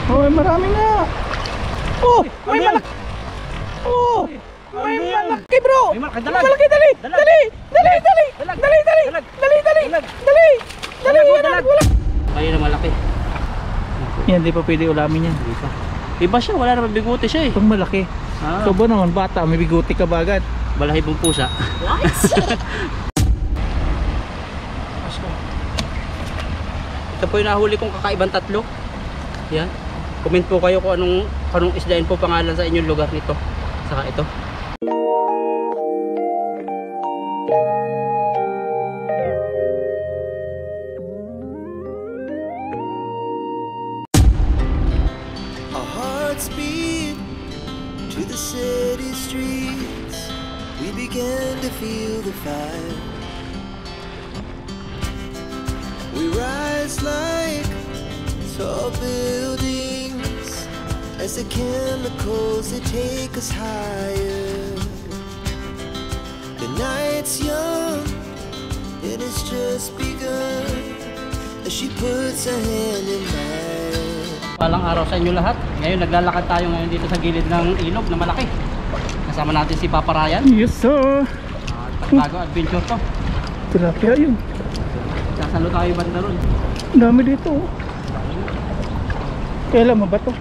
Oh, marami nga. Oh, may malaki. Oh, may malaki bro. May malaki, dali. Dali. Kayo na malaki. Yan, di pa pwede ulamin yan. Iba siya, wala naman bigote siya eh. Itong malaki. So ba naman bata, may bigote ka ba agad? Balahibong pusa. What? Ito po yung nahuli kong kakaibang tatlo. Yan. Comment po kayo kung anong isdain po pangalan sa inyong lugar nito. Saka ito. Our hearts beat to the city streets. We began to feel the fire. We rise like tall buildings as the chemicals they take us higher. The night's young and it's just begun as she puts her hand in mine. Palang araw sa inyo lahat. Ngayon naglalakad tayo ngayon dito sa gilid ng ilog na malaki. Kasama natin si Papa Ryan. Yes sir. Bago adventure to. Tilapia yun. Sasalo tayo banda ron. Ang dami dito. Kailan mo ba to?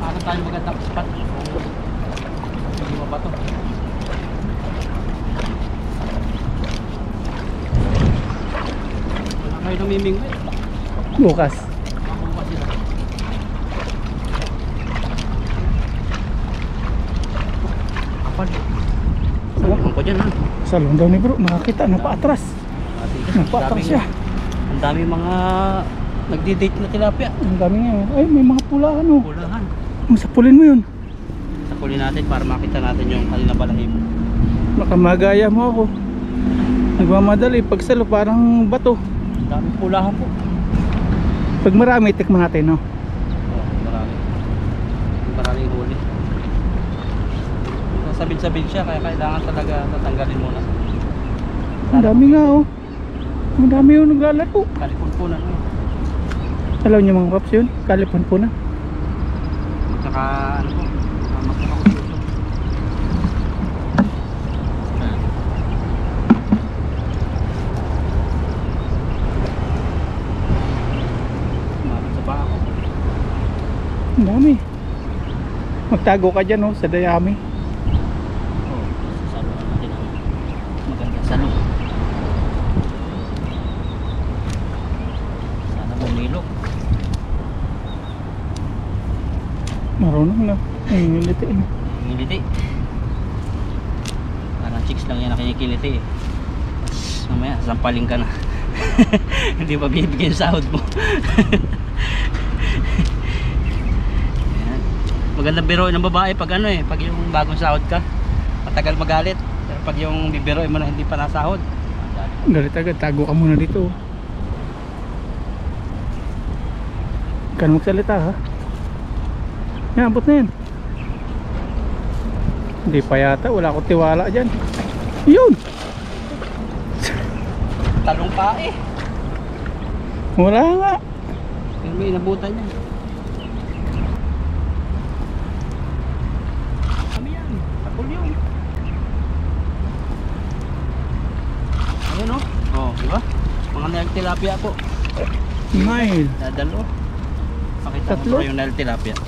Paano tayo magandang spot? Hindi mo ba to? Wala kayo namiming eh. Bukas. Makuha sila. Kapal. Huwag ko dyan ha. Salon daw ni bro, nakakita na paatras. Napaatras siya. Ang dami mga nagdi-date na tilapia. Ang dami nga. Ay, may mga pulahan oh. Pulahan. Masapulin mo yun. Sapulin natin para makita natin yung kanina balahibo. Baka magaya mo ako. Nagmamadali. Pag salo parang bato. Ang dami pulahan po. Pag marami, tikman natin no. Oh, marami. Maraming huli. Sabid-sabid siya kaya kailangan talaga tatanggalin muna. Ang dami nga oh. Ang dami yung naglalaro. Kalipon-punan eh. Alam niyo mga kaps yun? Kalipon-punan. Tsaka ano po, magkakakulo. Sumabit sa paa ako. Ang dami. Magtago ka dyan oh, sa dayami. Oh, sasaluhan natin ang magandang salo. Sana bumilok. Marunong na. Ay, niliti na. Ngiliti. Parang chicks lang yan na kinikiliti eh. Tapos mamaya sampaling ka na. Hindi pa bibigyan yung sahod mo. Ayan. Magandang biroin ng babae pag ano eh, pag yung bagong sahod ka matagal magalit. Pero pag yung bibiroin mo na hindi pa nasahod, Galit agad. Tago ka muna dito oh. Huwag ka na magsalita ha. Yan, abot na yan. Hindi pa yata. Wala akong tiwala dyan. Yun! talong pa eh. Wala nga. Pero may inabutan niya. Kami yan. Tapol yun. Ayan o. Oh, diba? Mga nail tilapia po. Nile. Dadalo. Pakita Tatlo? mo yung nail tilapia.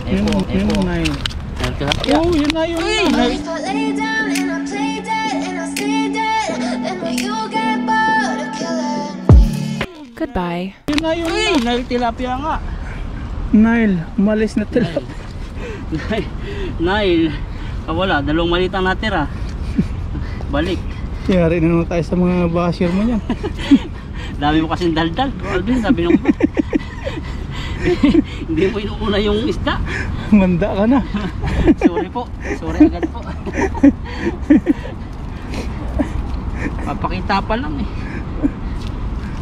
Yun, yun, Nile. Nail tilapia. Oh, yun na yun. Nile. If I lay down and I play dead and I stay dead, then will you get bored of killing me? Goodbye. Yun na yun. Uy, nail tilapia nga. Nile. Umalis na tilapia. Nail. Wala, dalawang maliit ang natira. Balik. Yari na naman tayo sa mga basher mo yan. Dami mo kasing daldal. Alvin, sabi nung hindi mo inuuna yung isda. Manda ka na. Sorry po. Sorry agad po. Papakita pa lang eh.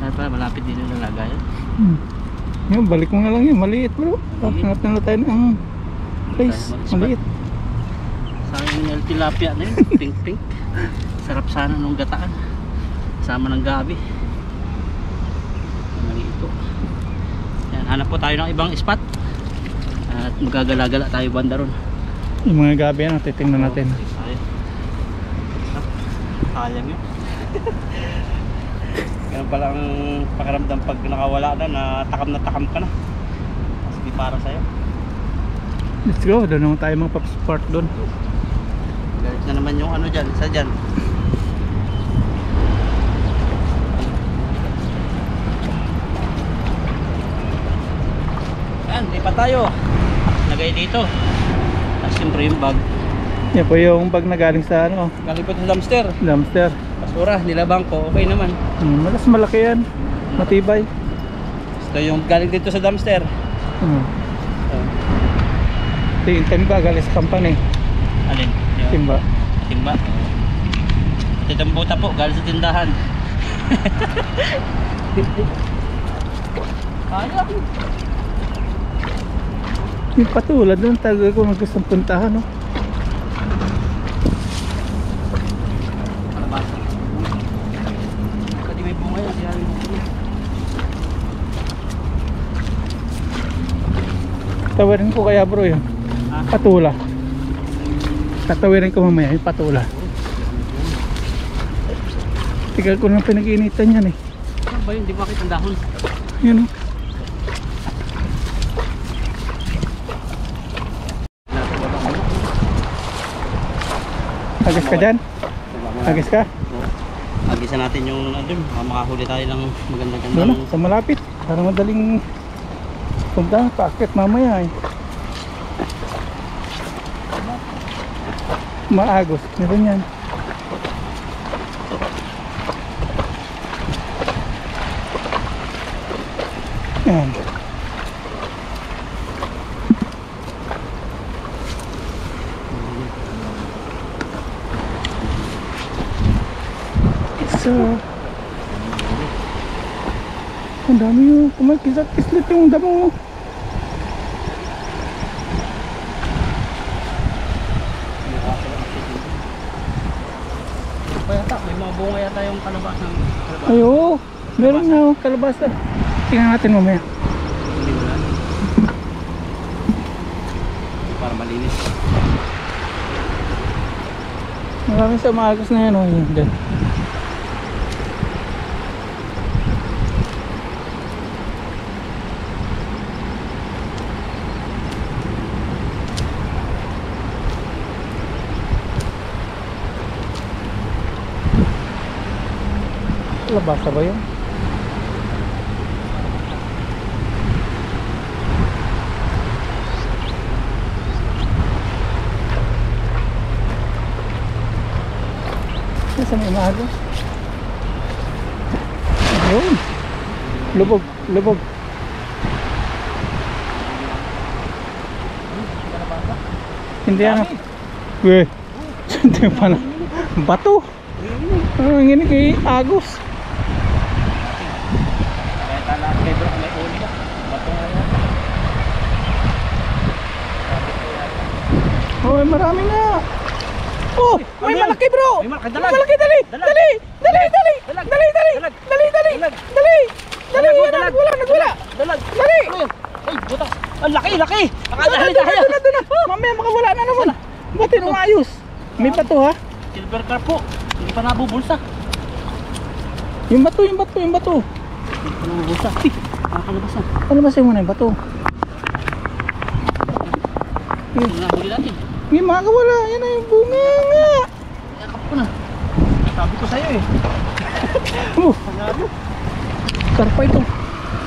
Saan pa? Malapit din yung nalagayan. Yan, balik mo na lang yun. Maliit bro. Hanap na tayo ng place. Maliit. Sayang yung tilapia na yun. Pink pink. Sarap sana nung gataan. Sama ng gabi. po. Yan, hanap po tayo ng ibang spot. At magagala-gala tayo banda ron. Yung mga gabi yan, titingnan natin. Sayang yun. Ganun palang pakiramdam pag nakawala na takam ka na. Mas di para sa'yo. Let's go, doon naman tayo magpapaspark doon. Galit na naman yung ano dyan, isa dyan. Yan, lipat tayo. Lagay dito. Tapos siyempre yung bag. Yan po yung bag na galing sa ano, Galing po sa dumpster. dumpster. Basura, nilabang ko. Okay naman. Malas malaki yan. Matibay. Ito yung galing dito sa dumpster. Ito yung timba galing sa company. Alin? Yung Timba. timba. Ito yung buta po, galing sa tindahan. Kaya. Yung patulad doon, tagal ko magustong puntahan, no? Kalabasa. Kasi may bunga yan, sinabi mo ko. Tawarin ko kaya bro yun. Ah. Patula. Tatawirin ko mamaya yung patula. Tigal ko nang pinag-iinitan yan eh. Ano ba yun? Di ba makita ang dahon? Yun o. Agis ka dyan? Agis ka? Agisan natin yung doon, makahuli tayo ng Doon maganda-gandang. na, sa malapit. Para madaling punta. Paakit mamaya eh. Maagos. Meron yan. Yan. So, ang dami yung kumakisat-kislit yung damo. Payata, may mga bunga yata yung kalabasa. Ay oo, meron nga oh, kalabasa. Tingnan natin mamaya. Hindi wala. Para malinis. Maraming sa maagos na yan oh, yun dyan. Kalabasa ba yun? Saan may maagos? Ayun. Lubog, lubog. Hindi ano. Weh. Hindi pa na. Bato. Ano ang ini kay Agos? Kaya tala kay bro, may uli ka. Bato nga yan. Oh, marami nga. Oh, may malaki bro. May malaki, May dalag. malaki, dali. Dalag. Dali. Dali, dali. Dalag. Dali, dali. Dalag. Dali, dali. Dalag. Dali. Dali. Dalag, Yan, dalag. nagwala, nagwala. Dalag. Dali. Ano yun? Ay, butas. Ang laki, laki. Akadali Doon tayo. na, doon na. Mamaya makawala na naman. Buti nung ayos. May bato ha. Silver carp po. Hindi pa nabubulsa. Yung bato, yung bato, yung bato. Hindi pa nabubulsa. Nakakalabasan. Ano ba sa'yo muna yung bato? Ano na huli natin? May makawala. Yan na yung bunga nga. Yakap ko na. Sabi ko sa'yo eh. Oh, karpa ito.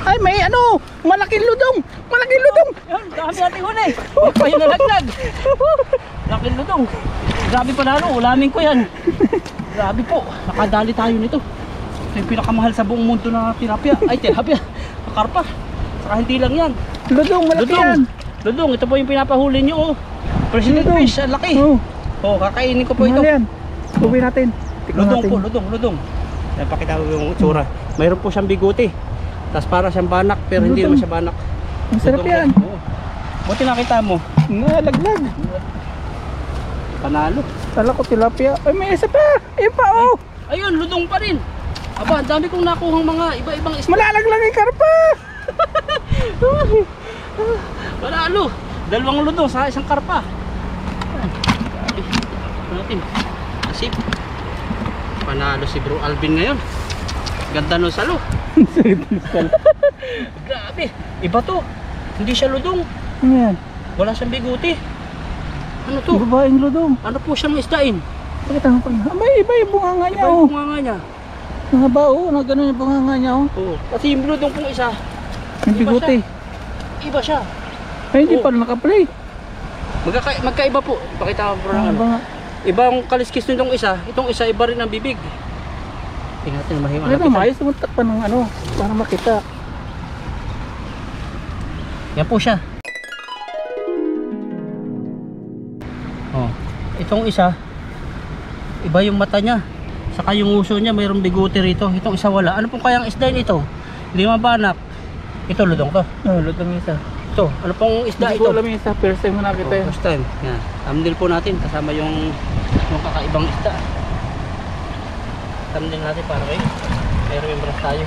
Ay, may ano. Malaking ludong. Malaking ludong. Yan, dami natin huli. Hindi pa yung nalaglag. Laking ludong. Grabe pa na ulamin ko yan. Grabe po. Nakadali tayo nito. Ito yung pinakamahal sa buong mundo na tilapia. Ay, tilapia. Karpa. Saka hindi lang yan. Ludong, malaki yan. Ludong. Ito po yung pinapahuli nyo. Oh. President Ludong. fish. Ang laki. Oh, Oh, kakainin ko po ito. mahal yan. Uwi natin. Tikman Ludong natin. po, ludong. Yan, pakita ko yung itsura. Mayroon po siyang bigote. Tapos para siyang banak, pero hindi Ludong. naman siya banak. Ang sarap Ludong yan. Oo. Buti nakita mo. Nalaglag. Panalo. Kala ko tilapia. Ay, may isa pa. Ayun pa, oh. Ayun, ludong pa rin. Aba, ang dami kong nakuhang mga iba-ibang isda. Malalaglag yung karpa. Panalo. Dalawang ludo sa isang karpa. Ayan. Grabe. Ito natin. Asip. Panalo si Bro Alvin ngayon. Ganda no salo. Grabe. Iba to. Hindi siya ludong. Ano yan? Wala siyang biguti. Ano to? Babaeng ludong. Ano po siyang isdain? Bakit ang pag... May iba yung bunganga niya, Iba oh. yung bunganga niya. Mahaba, oh. Ganun yung bunganga niya, oh. Oo. Kasi yung ludong pong isa, Yung bigote. iba siya. Ay, hindi Oh. pa nakaplay. Magkaiba po. Pakita ko po ng ano. Nga. Ibang kaliskis nitong isa. Itong isa iba rin ang bibig. Tingnan natin mahima Ano na ba, maayos tumuntak pa ng ano, para makita. Yan po siya. Oh, itong isa iba yung mata niya. Saka yung uso niya mayroong bigote rito. Itong isa wala. Ano pong kayang isda ito? Lima banak. Ito ludong to. Oh, lutang isa. Ito, ano pong isda Hindi ito? ko alam yung isa, first time ko nakita yun. First time. Yan. Thumbnail po natin kasama yung kakaibang isda. Thumbnail natin para kayo. May remembrance tayo.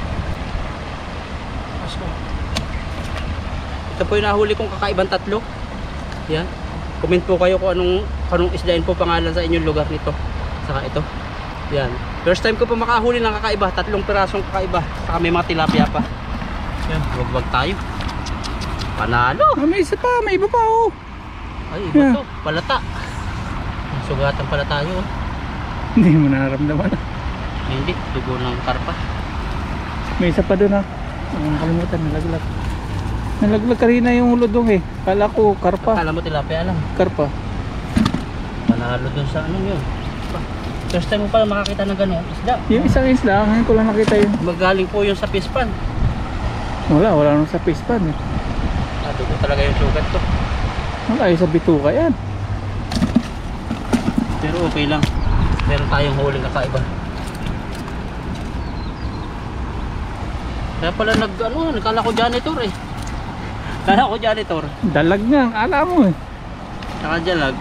Pasko. Ito po yung nahuli kong kakaibang tatlo. Yan. Comment po kayo kung anong isdain po pangalan sa inyong lugar nito. Saka ito. Yan. First time ko po makahuli ng kakaiba. 3 pirasong kakaiba. Saka may mga tilapia pa. Yan. Wag tayo. Panalo. Ah, may isa pa, may iba pa, oh. Ay, iba to. Palata. Sugatan pala tayo. Oh. Hindi mo nararamdaman. Ay, hindi. Dugo ng karpa. May isa pa doon, ah. Ang kalimutan, nalaglag. Nalaglag kanina yung ludong, eh. Kala ko, karpa. Akala mo tilapia lang. Karpa. Panalo dun sa ano yun. First time mo pala makakita ng ganun isda. Yung isang isla, ngayon ko lang nakita yun. Magaling po yun sa pispan. Wala nung sa face pan, eh. Dugo talaga yung sugat to. Wala, yung sa bituka yan. Pero okay lang. Meron tayong huling kakaiba. Kaya pala nagkala ko janitor eh. Kala ko janitor. Dalag nga, ang ala mo, eh. Nakajalag.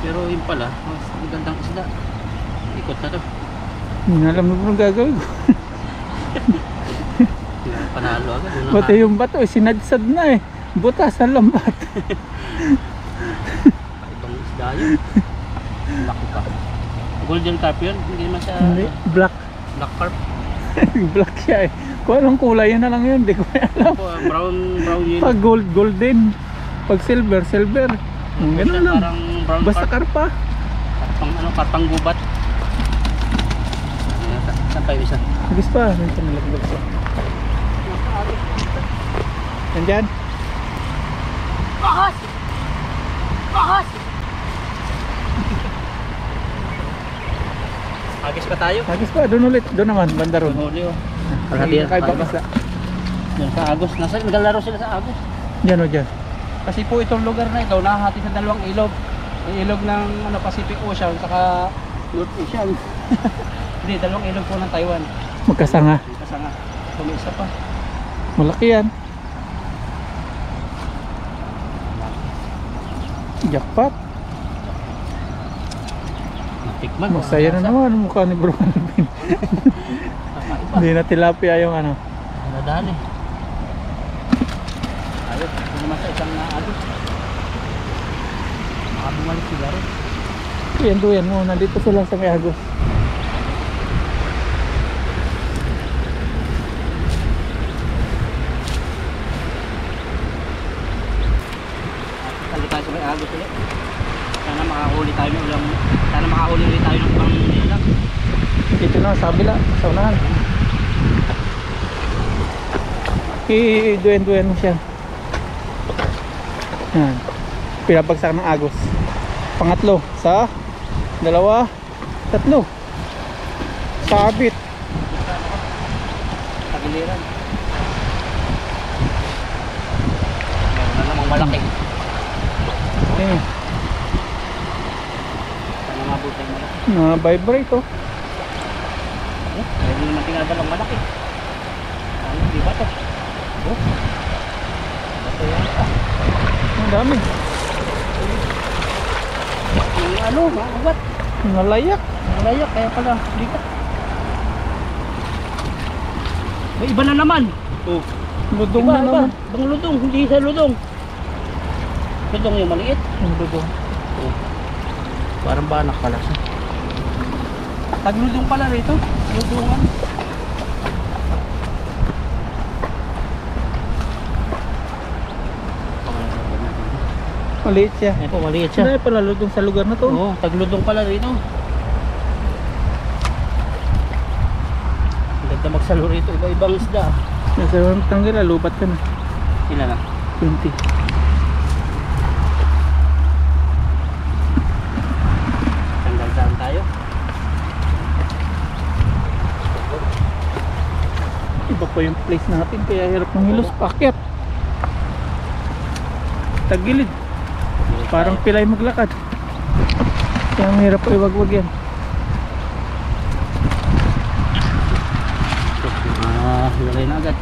Pero yun pala, mas magandang isda. Ikot na to. Hindi alam mo kung gagawin ko. Panalo agad. Pati yung bato, eh, sinadsad na, eh. Butas ang lambat. Ibang isda yun. Laki pa. Golden carp yun. Hindi naman siya Hindi, black. black carp. Black siya, eh. Kung anong kulay, yun na lang yun. Hindi ko alam. Brown yun. Pag gold, golden. Pag silver, silver. Ganun lang. Parang brown Basta carp. karpa. Karpang gubat. Saan tayo isa? Agis pa. Nandiyan nalaglag siya. Nandyan? Bahas! Bahas! Agis pa tayo? Agis pa. Doon ulit. Doon naman. Banda ron. Huli oh. Ay, kaiba isla. Yan sa Agos. Naglalaro sila sa Agos. Dyan o dyan. Kasi po itong lugar na ito nahati sa dalawang ilog. Yung ilog ng Pacific Ocean saka North Ocean. Hindi, dalawang ilog po ng Taiwan. Magkasanga. Kasi nga, isa pa. Malaki yan. Jackpot. Natikman. Masaya na naman ang mukha ni Bro Alvin. Hindi na tilapia yung ano. Nadali. Ayun, ito naman sa isang Agos. Makabumalik sila rin. Tuyan mo. Nandito sila sa may Agos. Sali tayo sa may Agos ulit. Sana makahuli tayo ng ulang. Sana makahuli ulit tayo ng pang nila. Dito na sa kabila. Sa unahan. I-duyan mo siya. Yan. Pinabagsak ng Agos. Pangatlo. Sa dalawa. Tatlo. Sabit. Tagiliran. Meron na namang malaki. Eh. Sana mabuti yung malaki. Na-vibrate oh. Meron naman tinadalang malaki. Ano, di ba ito? Oh. Bato yan pa. Ang dami. Yung ano, maagat. Nalayak. Malayak, kaya pala, di ka. May iba na naman. Oh. Ludong Iba, na iba. naman. Bang ludong, hindi sa ludong. Ludong yung maliit. Yung ludong. Oh. Parang banak pala siya. Tagludong pala rito. Ludungan. Maliit siya. Ito, maliit siya. Hindi pala ludong sa lugar na to. Oo, tagludong pala rito. Ang ganda magsalo rito. Iba-ibang isda. Nasa tanggal, lubat ka na. Sila na. 20. Tanggal saan tayo? Iba pa yung place natin kaya hirap ng hilos. Pakyat. Tagilid. Parang pilay maglakad. Kaya ang hirap pa iwagwag yan. Hilay na agad.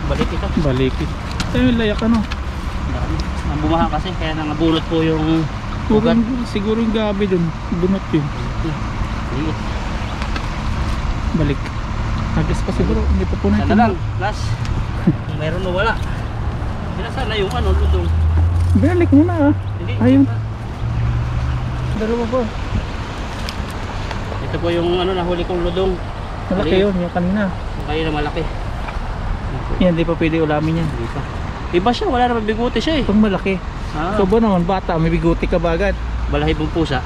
Balik ito. Balikit. Kaya yung layak ano. Ang bumaha kasi kaya nangabulot po yung ugat. Siguro yung gabi dun. Bunot yun. Liit. Balik. Agis pa siguro. Hindi pa po Sana natin. lang. Last. Kung meron o wala. Sana yung ano, ludong. Balik mo na ah. Hindi. Ayun. hindi pa. Dalawa ba? Ito po yung ano nahuli kong ludong. Malaki Maliit. yun. Yung kanina. Yung kayo na malaki. Yan, di pa pwede ulamin yan. Hindi pa. Iba siya, wala naman bigote siya eh. Pag malaki. Ah, So ba naman bata, may bigote ka ba agad? balahibong pusa.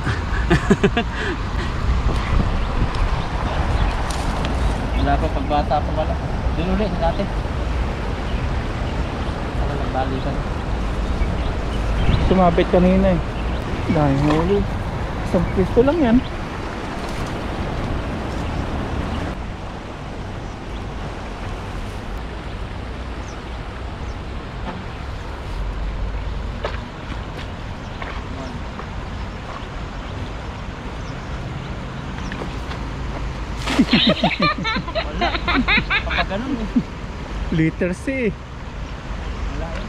Wala pa pag bata pa wala. Doon ulit dati. Wala nagbalikan. Sumabit kanina eh. Dahil huli. Isang pisto lang yan. Kapag ganun eh. Liter C. Wala eh.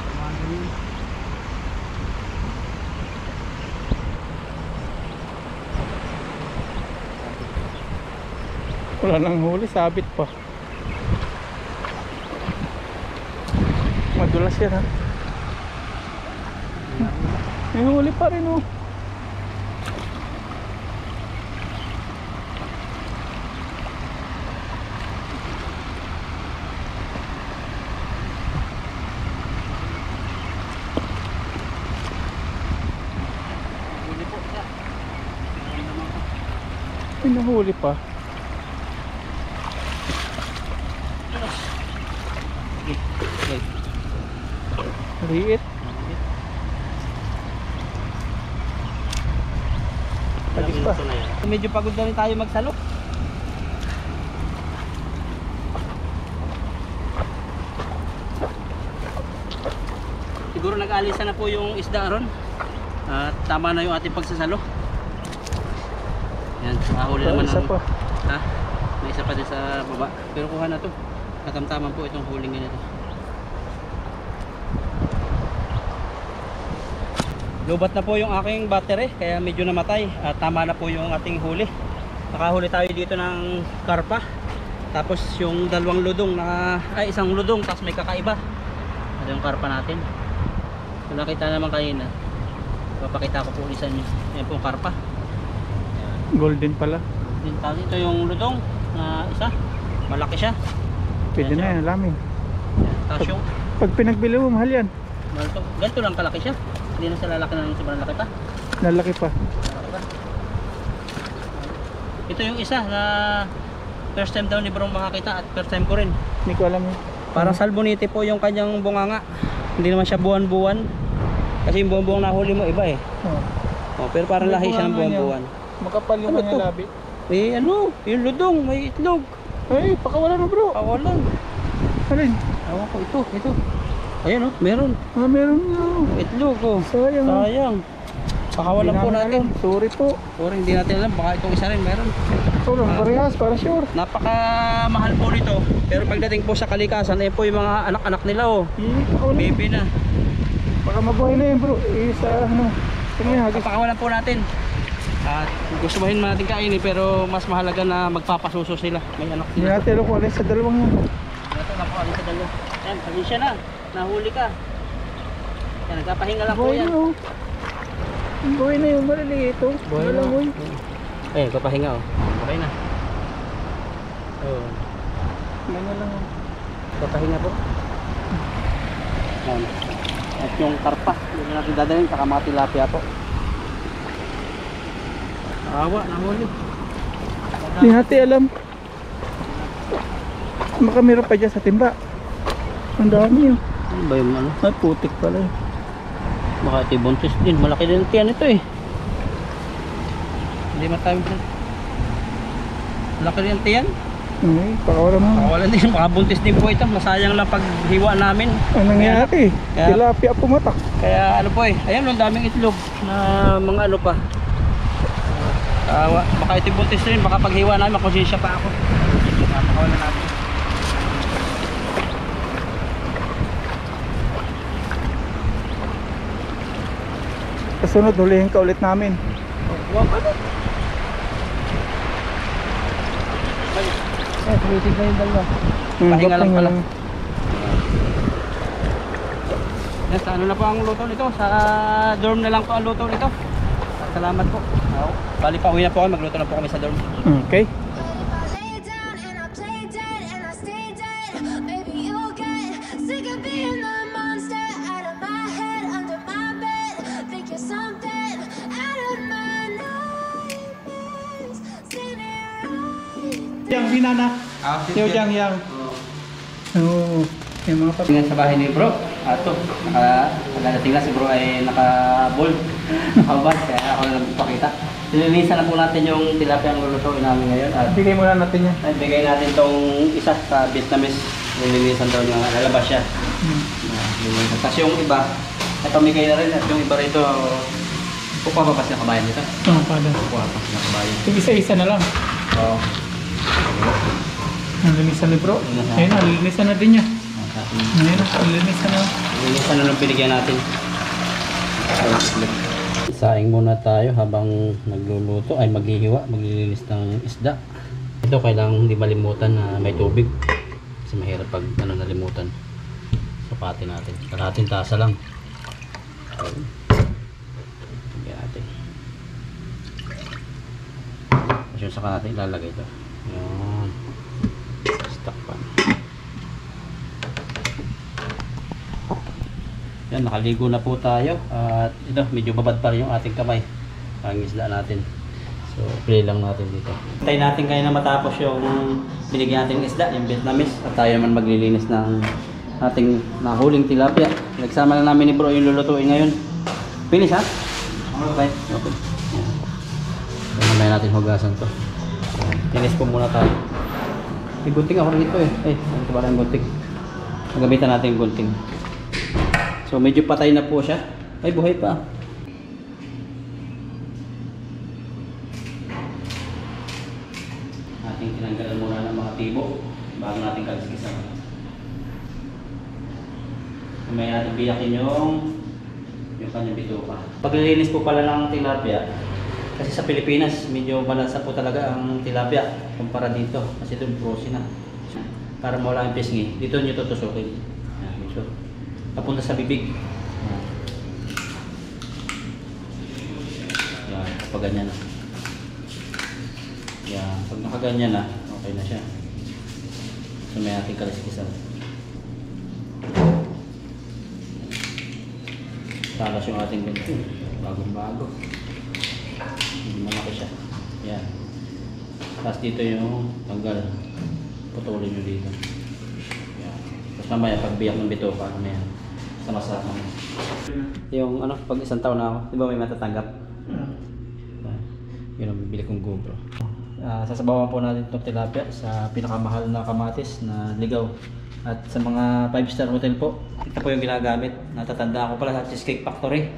Tumano yun. Wala nang huli, sabit pa. Madulas yan ha. May huli pa rin oh. Huli po isa. Naramdaman ko. May nahuli pa. Okay. Liit. Tagis pa. Medyo pagod na rin tayo magsalo. Siguro nag-alisa na po yung isda ron. At tama na yung ating pagsasalo. Yan, mahuli naman Isa ng- pa. Ha? May isa pa din sa baba. Pero kuha na to. Katamtaman po itong huling ganito. Lubat na po yung aking battery kaya medyo namatay at tama na po yung ating huli. Nakahuli tayo dito ng karpa. Tapos yung dalawang ludong na isang ludong tapos may kakaiba. Ito yung karpa natin. So, nakita naman kanina. Papakita ko po ulit sa inyo. Yan po yung karpa. Golden pala. Ito yung ludong na isa. Malaki siya. Pwede na yan, alamin. Tapos yung Pag pinagbili mo, mahal yan. ganito lang kalaki siya. Hindi na siya lalaki ng sobrang laki pa. Lalaki pa. Lalaki pa. Ito yung isa na first time daw ni Brong makakita at first time ko rin. Hindi ko alam yun. Parang salbonite po yung kanyang bunganga. Hindi naman siya buwan-buwan. Kasi yung buwan-buwan na huli mo iba eh. Oh. Oh, pero parang May lahi siya ng bunganga niya. buwan-buwan. Makapal yung Ano kanyang to? labi. Eh ano, yung ludong, may itlog. Ay, pakawala na bro. Kawalan. Alin? Ewan ko, ito. Ayan oh, meron. Ah, meron nga. Itlog oh. Sayang. Sayang. Pakawalan Hindi po namin natin. alam. Sorry po. Or hindi natin alam, baka itong isa rin meron. Ito lang, parehas, para sure. Napakamahal po nito. Pero pagdating po sa kalikasan, eh po yung mga anak-anak nila oh. Pakawala. Baby na. Baka mabuhay na yun bro. Sa ano. Tingnan hagis. Papakawalan po natin. At gusto mo natin kainin pero mas mahalaga na magpapasuso sila. May anak Hindi sila. natin alam kung alin sa dalawang yan. Ito na po, alin sa dalawa. Yan, pasensya na. Nahuli ka. Yan, nagpapahinga lang po Buhay yan. na oh. Buhay na yung maliliit oh. Buhay na. Malangoy. Eh, nagpapahinga oh. Okay na. Oh. Ganyan lang oh. Nagpapahinga po. Yan. At yung karpa, yung natin dadalhin, saka mga tilapia po. Awa, nahuli. Hindi natin alam. Baka meron pa dyan sa timba. Ang dami yun. Ano ba yung ano? Ay putik pala yun. Baka ito buntis din. Malaki din ang tiyan ito eh. Hindi matawid na. Malaki din ang tiyan. Ay, pakawala mo. Makawalan din. Baka buntis din po ito. Masayang lang paghiwa namin. Ang nangyari? Kaya- Tilapia pumatak. Kaya ano po eh. Ayan, ang daming itlog na mga ano pa. Baka ito buntis rin. Baka paghiwa namin, makonsensya pa ako. Makawalan natin. Kasunod, hulihin ka ulit namin. Wow, ano? Eh, tumitig na yung dalawa. Pahinga lang pala. Yes, ano na po ang luto nito? Sa dorm na lang po ang luto nito. Salamat po. Bali pa uwi na po kami, magluto na po kami sa dorm. Okay. But if I lay down and I play dead and I stay dead, maybe you'll get sick of being the monster out of my head, under my bed. Think you're something out of my nightmares. Seen it right. Yang binana. Yung yang. Oo. Yung mga Tingnan sa bahay ni bro. Ato, nakadating na si bro ay naka-bold. Nakabad, kaya ako na lang ipakita. Sinilinisan na po natin yung tilapia ang lulutuin namin ngayon. At Bigay muna natin yan. bigay natin tong isa sa Vietnamese. Nilinisan daw niya, lalabas siya. Nilinisan. Tapos yung iba, ay pamigay na rin. At yung iba rito, pupapapas na kabayan nito. Oo, pala. Pupapapas na kabayan. Yung isa-isa na lang. Oo. Ang linisan ni bro. Ayun na, linisan na din niya. Ayun na, linisan na. Linisan na lang binigyan natin. Isaing muna tayo habang nagluluto ay maghihiwa, maglilinis ng isda. Ito kailangan hindi malimutan na may tubig kasi mahirap pag ano nalimutan. Sapatin natin. Kalahating tasa lang. Lagyan natin. Kasi saka natin ilalagay ito. Yan. Stock pan. Yan, nakaligo na po tayo at ito, medyo babad pa rin yung ating kamay ang isda natin. So, play lang natin dito. Hintayin natin kayo na matapos yung binigyan natin ng isda, yung Vietnamese, at tayo naman maglilinis ng ating nahuling tilapia. Nagsama na namin ni bro yung lulutuin ngayon. Finish ha? Okay. Okay. Yan. So, mamaya natin hugasan to. Finish po muna tayo. May gunting ako rito eh. Ito ba yung gunting? Magamitan natin yung gunting. So medyo patay na po siya. Ay, buhay pa. Ating tinanggalan muna ng mga tibo bago natin kaliskisan. May natin biyakin yung kanyang bituka. Paglilinis po pala ng tilapia, kasi sa Pilipinas medyo balansa po talaga ang tilapia kumpara dito. Kasi doon frozen na. Para mawala ang pisngi, dito nyo tutusukin. So, papunta sa bibig. Yan, kapag ganyan na. Yan, pag nakaganyan na, okay na siya. So may ating kaliskisan. Talas yung ating ganito. Bagong-bago. Hindi malaki siya. Yan. Tapos dito yung tanggal. Putulin nyo dito. Yan. Tapos mamaya pagbiyak ng bituka, ano yan. Masarap naman. Yung ano, pag isang taon na ako, di ba may matatanggap? Yun ang bibili kong GoPro. Sasabawan po natin itong tilapia sa pinakamahal na kamatis na ligaw. At sa mga 5-star hotel po, ito po yung ginagamit. Natatandaan ko pala sa Cheesecake Factory.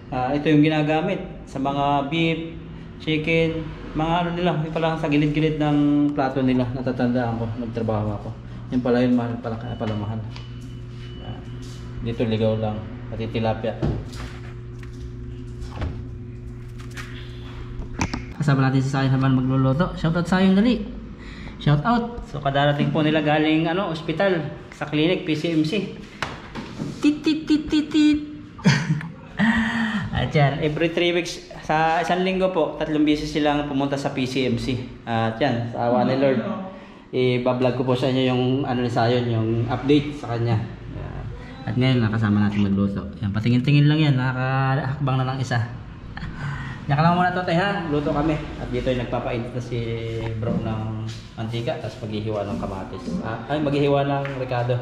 Ito yung ginagamit sa mga beef, chicken, mga ano nila. Yung pala sa gilid-gilid ng plato nila. Natatandaan ko, nagtrabaho ako. Yung pala yun, mahal pala, kaya pala mahal. Dito ligaw lang. pati tilapia. Kasama natin si Sayong naman magluluto. Shoutout Sayong, dali. Shoutout. So kadarating po nila galing ospital sa clinic PCMC. Tit tit tit tit tit. At yan, every 3 weeks sa isang linggo po, 3 beses silang pumunta sa PCMC. At yan, sa awa ni Lord, i-vlog ko po sa inyo yung ni Sayon, yung update sa kanya. Yan. At ngayon nakasama natin magluto. Yan, patingin-tingin lang yan, nakakahakbang na ng isa. Yaka lang muna to tayo ha, luto kami. At dito yung nagpapainit na si bro ng mantika, tapos maghihiwa ng kamatis. Maghihiwa ng ricado,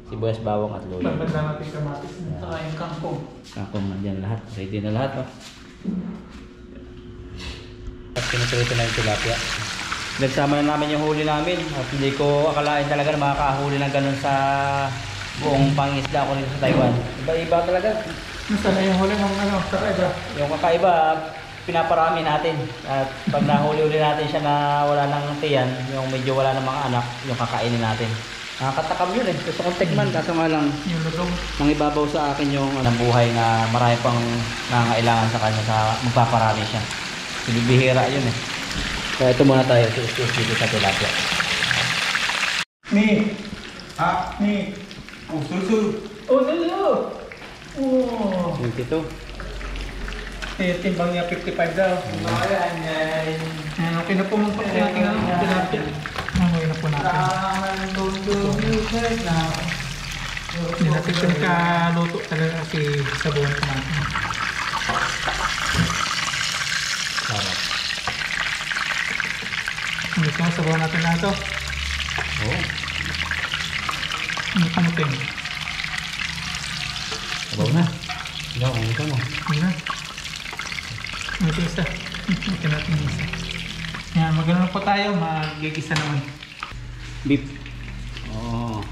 sibuyas, bawang at luya. Pagpagla natin kamatis. Saka yung kangkong. Kangkong nandiyan lahat, ready na lahat oh. At pinuprito na yung tilapia. Nagsama na namin yung huli namin at hindi ko akalain talaga na makakahuli ng ganun sa buong pangisda ko rin sa Taiwan. Iba-iba talaga. Nasaan na yung huli ng kakaiba? Yung kakaiba, pinaparami natin. At pag nahuli-uli natin siya na wala nang tiyan, yung medyo wala ng mga anak, yung kakainin natin. Nakakatakam yun eh. Gusto kong tikman, kaso nga lang Yung lutong. mangibabaw sa akin yung buhay na marami pang nangailangan sa kanya sa magpaparami siya. Bibihira yun eh. Kaya ito muna tayo, dito sa tilapia. Ni. Ni. Susu. Susu. Oh. 22. Timbang niya 55 daw. Okay na po mong pakiyating tilapia. Okay na po natin. Hindi natin kung kaluto talaga kasi sabuhan pa natin. Sarap. Gusto mo sabuhan natin na ito? Oo. Ano kamutin? Sabaw na. Ikaw, kung gusto mo. Hindi na. Ito isa. Ito natin yung isa. Yan, magano po tayo. Magigisa naman. Beef. Oo.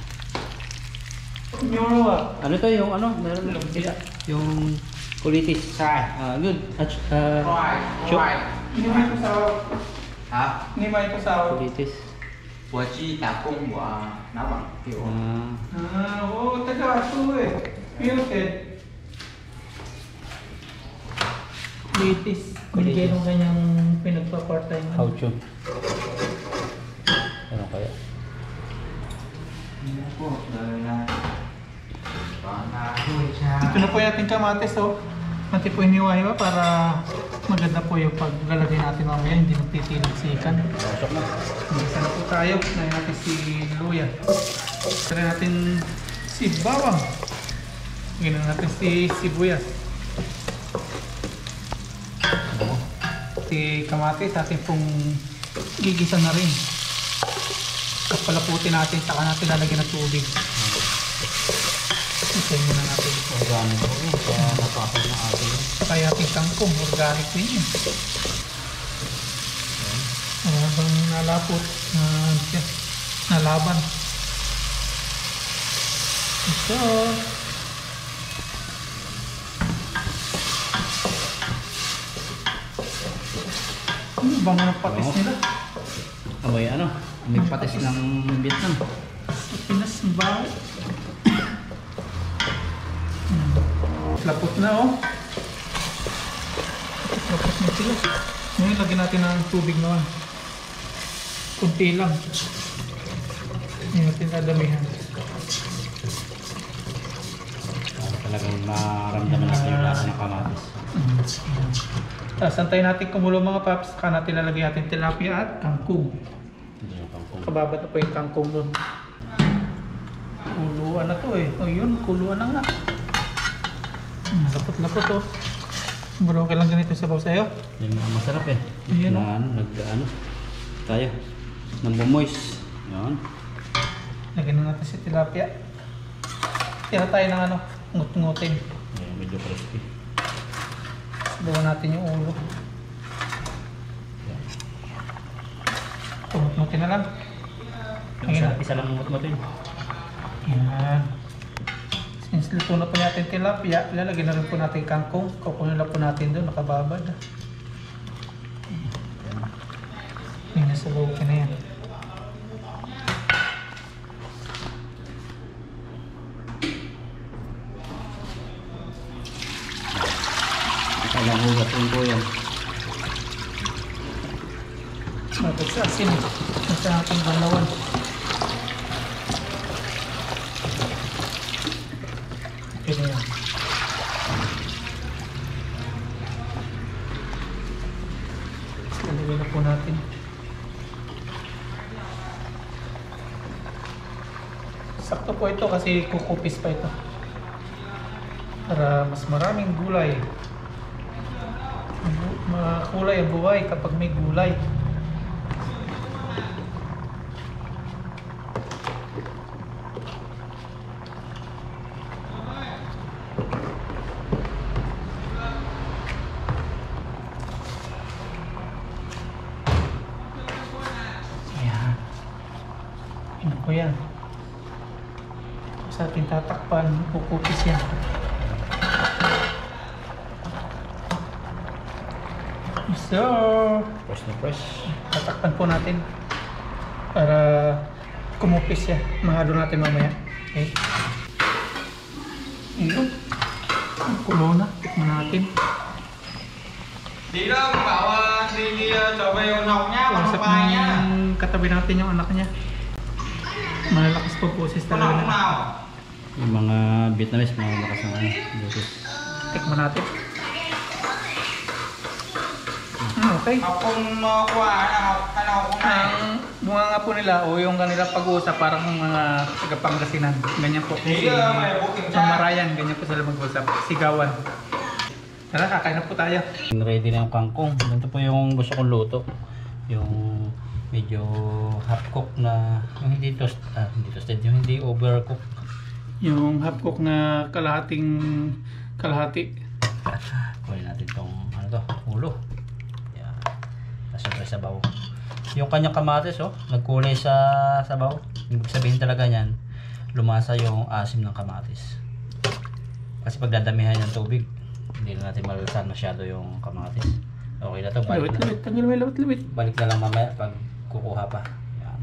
Yung Ano to yung meron na kita. Yung kulitis. Good. Chop. Hindi may pusaw. 好， Hindi may pusaw. Kulitis. 我去打工，我拿网给我。 Oo, taga aso eh. Muted. Litis. Binigay nung kanyang pinagpa-part-time. How to? Ano kaya? 过了啦，把那回家。 Ito na po yung ating kamatis oh. Pati po iniwahiwa para maganda po yung paglalagay natin mamaya. Hindi magtitilig-sikan. Pasok na. Isa na po tayo. Nahin natin si luya. Try natin si bawang. Ganoon natin si sibuyas. Si kamatis atin pong gigisa na rin. Tapos palaputin natin, saka natin lalagyan ng tubig. Isayin muna natin. Organic po yun. Kaya napasok na atin. Saka yung ating kangkong, organic din yun. Habang nalapot, nalaban. Ito. Bango ng patis Oo. nila. Amoy may patis ng Vietnam. Pinas, ang baho. Lapot na oh. Lapot na sila. Ngayon, lagyan natin ng tubig naman. Kunti lang. Hindi natin dadamihan. Para talagang maramdaman natin yung lasa ng kamatis. Tapos antayin natin kumulo mga paps. Saka natin lalagay natin tilapia at kangkong. Hindi yung kangkong. Kababa na po yung kangkong nun. Kuluan na to eh. O yun, kuluan na nga. Lapot-lapot oh. Bro, okay lang ganito sabaw sa'yo? Yung masarap eh. Ayan, Na tayo. Nang bumoys. Yan. Lagyan na natin si tilapia. Tira tayo ng ngut-ngutin. Ayan, medyo crispy. Sabawan natin yung ulo. Tumut-ngutin na lang. Isa lang mut-mutin. Yan. Since luto na po natin tilapia, lalagyan na rin po natin kangkong. Kukunin na po natin doon, nakababad. Yan, nasa loob ka na yan. Walang hugas rin po yan. Mabag sa asin. Ito natin balawan. Okay na yan. Talagay na po natin. Sakto po ito kasi kukupis pa ito. Para mas maraming gulay. Makulay ang buhay kapag may gulay. Ayan. Ano po yan? Sa ating tatakpan, kukupis yan. So, Fresh na fresh. tatakpan po natin para kumupis siya. Mahalo natin mamaya. Okay. Ayun. Ang kulo na. Tikman natin. Đi đâu mà bảo đi trở về học nhá, bằng Kausap bài nhá. ng katabi natin yung anak niya. Malalakas po boses Con talaga học na. nào? Yung mga Vietnamese, mga malakas na Bluetooth. Tikman natin. Okay. Học không qua hay là học không này? Ang bunga nga po nila o yung kanila pag-uusap parang mga taga-Pangasinan. Ganyan po. Thì mày bố kiểm tra. Marayan, ganyan po sila mag-usap. Sigawan. Tara, kakain na po tayo. Ready na yung kangkong. Ito po yung gusto kong luto. Yung medyo half cook na, yung hindi toasted, yung hindi overcook. Yung half cook na kalahati. Kunin natin tong ano to, ulo. Yan. Tapos ito yung sabaw. Yung kanyang kamatis, oh, nagkulay sa sabaw. Ibig sabihin talaga niyan, lumasa yung asim ng kamatis. Kasi pag dadamihan ng tubig, hindi na natin malalasan masyado yung kamatis. Okay na to, balik na. Lawit, tanggal mo yung lawit. Balik na lang mamaya pag kukuha pa. Yan.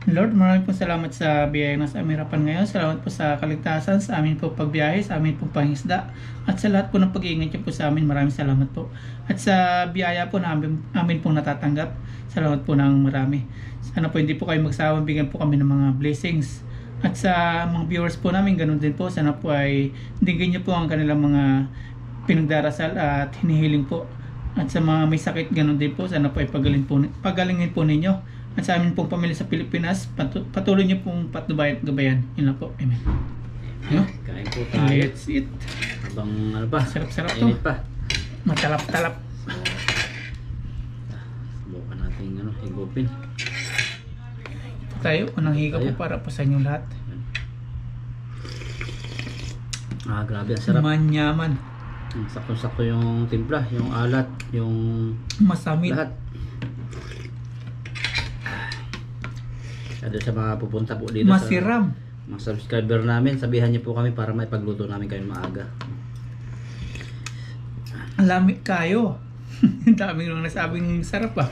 Lord, maraming po salamat sa biyaya na sa aming harapan ngayon. Salamat po sa kaligtasan, sa amin po pagbiyahe, sa amin po pangisda, at sa lahat po ng pag-iingat niyo po sa amin. Maraming salamat po. At sa biyaya po na amin pong natatanggap, salamat po ng marami. Sana po hindi po kayo magsawang bigyan po kami ng mga blessings. At sa mga viewers po namin, ganun din po. Sana po ay digin niyo po ang kanilang mga pinagdarasal at hinihiling po. At sa mga may sakit, ganun din po. Sana po ay pagalingin po ninyo. At sa amin pong pamilya sa Pilipinas, patuloy niyo pong patnubay at gabayan. Yun lang po. Amen. Ano? Kain po tayo. Let's eat. Habang ano pa, Sarap-sarap to. init pa. Matalap-talap. Subukan natin ano, higupin. Tayo, unang higa po Tayo. para po sa inyo lahat. Ah, grabe, ang sarap. Manyaman. Sakto-sakto yung timpla, yung alat, yung Masamit. lahat. Kaya sa mga pupunta po dito Masiram. sa mga subscriber namin, sabihan niyo po kami para may pagluto namin kayo maaga. Lamig kayo. Ang daming nang nasabing sarap ah.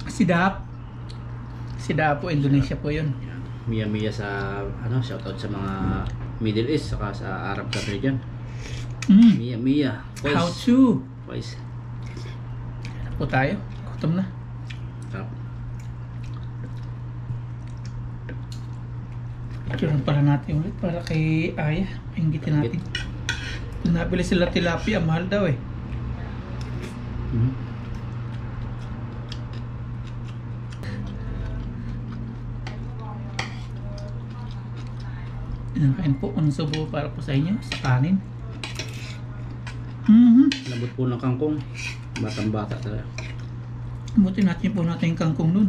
Sidap. Sidap po, Indonesia po yun. Miya sa ano, shoutout sa mga Middle East saka sa Arab country dyan. Miya. How to? Boys. Po tayo. Gutom na. Sarap. Picturean pala natin ulit para kay Aya. Inggitin natin. Pag nabili sila tilapia, mahal daw eh. Kain po ang subo para po sa inyo sa kanin. Lambot po ng kangkong. Batang-bata talaga. Buti natin po natin yung kangkong nun.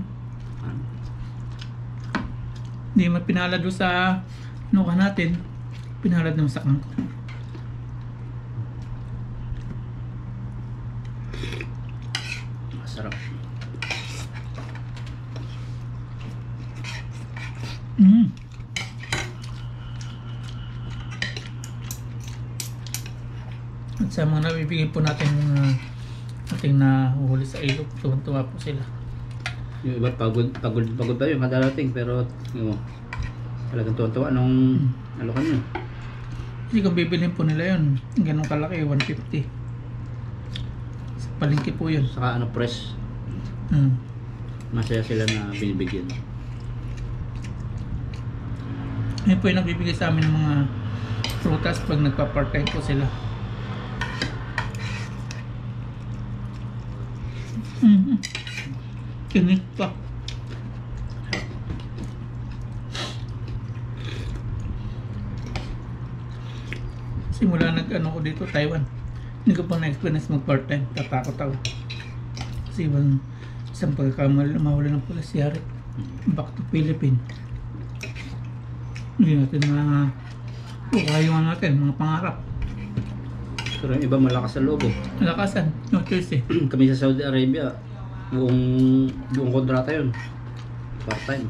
Hindi man pinalad doon sa inuka natin. Pinalad naman sa kangkong. Masarap. At sa mga nabibigay po natin ating nahuhuli sa ilog, tuwan-tuwa po sila. Yung iba pagod pa yung kadarating pero yung talagang tuwan-tuwa nung alokan yun. Kasi kung bibilhin po nila yun, ganun kalaki, 150. Sa palengke po yun. Saka ano, press. Masaya sila na binibigyan. Yun po yung nagbibigay sa amin ng mga prutas pag nagpa-part-time po sila. Kinig pa. Simula nag-ano ko dito, Taiwan. Hindi ko pa na-experience mag-part-time. Tatakot ako. Kasi isang pagkakamali, mawala ng pulis yari. Back to Philippines. Hindi natin na kukayungan natin, mga pangarap. Pero yung iba malakas sa loob eh. Malakasan, no choice eh. Kami sa Saudi Arabia, buong kontrata yun. Part-time.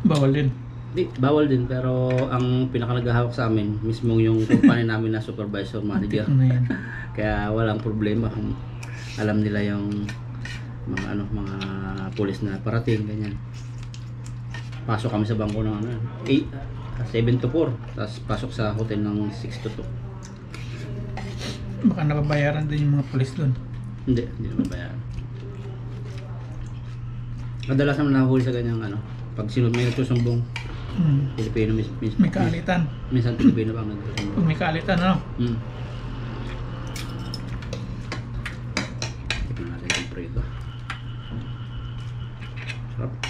Bawal din. Di, bawal din, pero ang pinaka naghahawak sa amin, mismo yung company namin na supervisor manager. Ano yan? Kaya walang problema. Alam nila yung mga pulis na parating, ganyan. Pasok kami sa bangko ng 7 to 4, tapos pasok sa hotel ng 6 to 2. Baka nababayaran din yung mga pulis doon. Hindi naman bayaran. Madalas naman nahuli sa ganyang pag may nagsusumbong, Pilipino May kaalitan. minsan Pilipino pa ang nagsusumbong. Pag may kaalitan, ano? Tignan natin yung prito. Sarap.